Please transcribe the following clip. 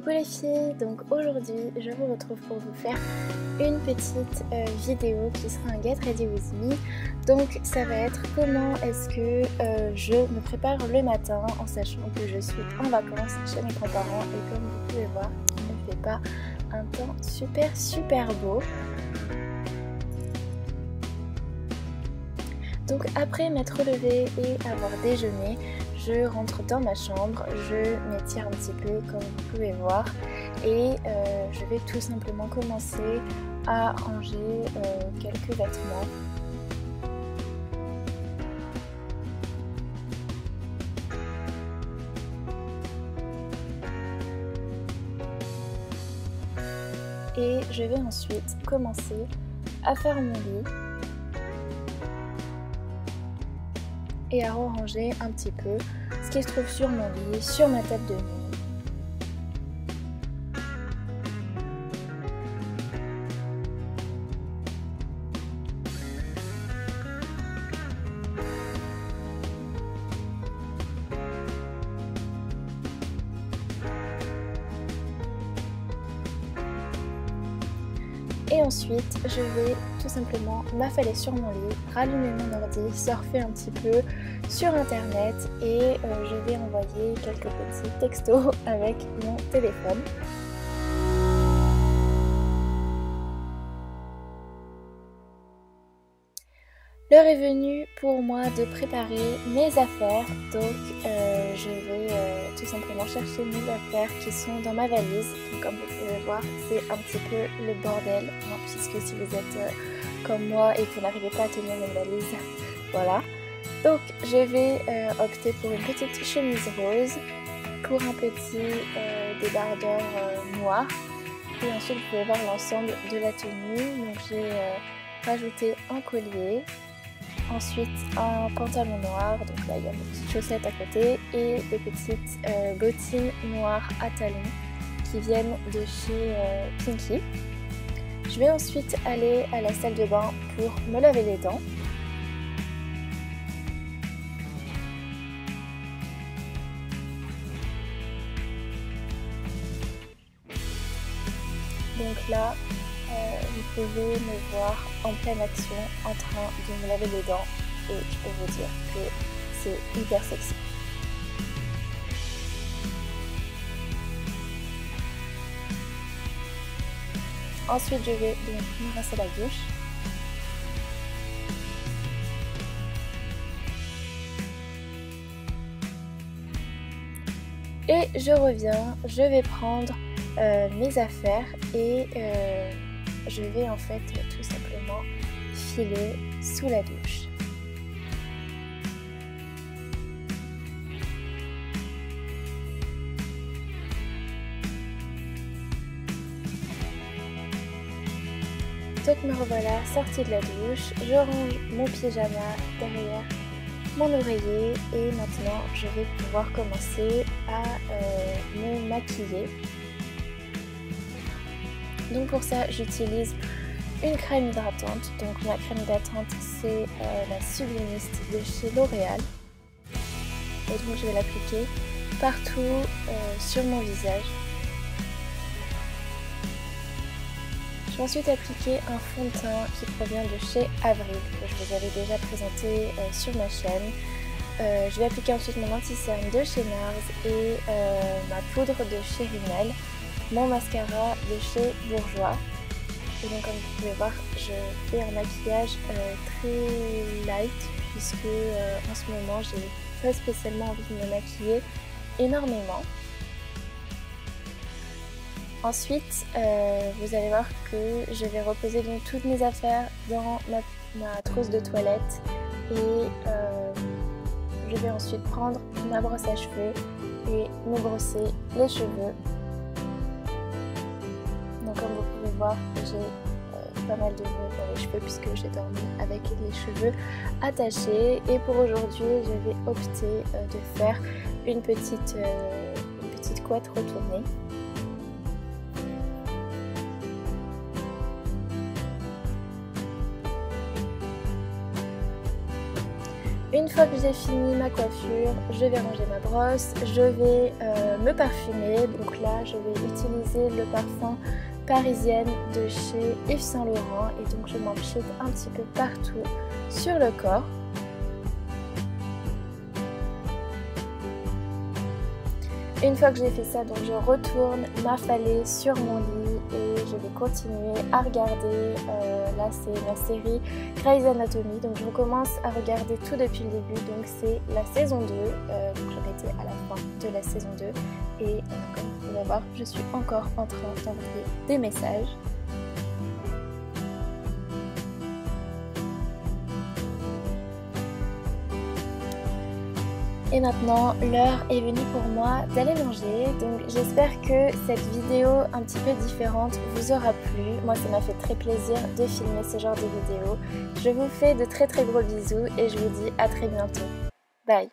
Coucou les filles, donc aujourd'hui je vous retrouve pour vous faire une petite vidéo qui sera un Get Ready With Me. Donc ça va être comment est-ce que je me prépare le matin en sachant que je suis en vacances chez mes grands-parents et comme vous pouvez voir il ne fait pas un temps super beau. Donc après m'être levée et avoir déjeuné, je rentre dans ma chambre, je m'étire un petit peu comme vous pouvez voir et je vais tout simplement commencer à ranger quelques vêtements. Et je vais ensuite commencer à faire mon lit et à ranger un petit peu ce qui se trouve sur mon lit, sur ma table de nuit. Et ensuite, je vais tout simplement m'affaler sur mon lit, rallumer mon ordi, surfer un petit peu sur internet et je vais envoyer quelques petits textos avec mon téléphone. L'heure est venue pour moi de préparer mes affaires, donc je vais tout simplement chercher mes affaires qui sont dans ma valise. Donc comme vous pouvez voir, c'est un petit peu le bordel, hein, puisque si vous êtes comme moi et que vous n'arrivez pas à tenir une valise, voilà. Donc je vais opter pour une petite chemise rose, pour un petit débardeur noir, et ensuite vous pouvez voir l'ensemble de la tenue. Donc j'ai rajouté un collier. Ensuite un pantalon noir, donc là il y a mes petites chaussettes à côté et des petites bottines noires à talons qui viennent de chez Pinky. Je vais ensuite aller à la salle de bain pour me laver les dents. Donc là, vous pouvez me voir en pleine action en train de me laver les dents et je peux vous dire que c'est hyper sexy. Ensuite je vais donc me rincer la bouche. Et je reviens, je vais prendre mes affaires et je vais en fait tout simplement filer sous la douche. Donc me revoilà sortie de la douche, je range mon pyjama derrière mon oreiller et maintenant je vais pouvoir commencer à me maquiller. Donc pour ça j'utilise une crème hydratante, donc ma crème hydratante c'est la Sublimist de chez L'Oréal et donc je vais l'appliquer partout sur mon visage. Je vais ensuite appliquer un fond de teint qui provient de chez Avril que je vous avais déjà présenté sur ma chaîne. Je vais appliquer ensuite mon anti-cerne de chez NARS et ma poudre de chez Rimmel, mon mascara de chez Bourjois. Et donc comme vous pouvez voir, je fais un maquillage très light puisque en ce moment j'ai pas spécialement envie de me maquiller énormément. Ensuite, vous allez voir que je vais reposer donc toutes mes affaires dans ma trousse de toilette et je vais ensuite prendre ma brosse à cheveux et me brosser les cheveux. Donc comme vous pouvez voir, j'ai pas mal de nœuds dans les cheveux puisque j'ai dormi avec les cheveux attachés. Et pour aujourd'hui, je vais opter de faire une petite couette retournée. Une fois que j'ai fini ma coiffure, je vais ranger ma brosse, je vais me parfumer. Donc là, je vais utiliser le parfum Parisienne de chez Yves Saint Laurent et donc je m'en pchite un petit peu partout sur le corps. Une fois que j'ai fait ça, donc je retourne m'affaler sur mon lit et je vais continuer à regarder, là c'est la série Grey's Anatomy, donc je recommence à regarder tout depuis le début, donc c'est la saison 2, donc j'en étais à la fin de la saison 2 et comme vous pouvez voir, je suis encore en train d'envoyer des messages. Et maintenant, l'heure est venue pour moi d'aller manger, donc j'espère que cette vidéo un petit peu différente vous aura plu. Moi, ça m'a fait très plaisir de filmer ce genre de vidéo. Je vous fais de très gros bisous et je vous dis à très bientôt. Bye!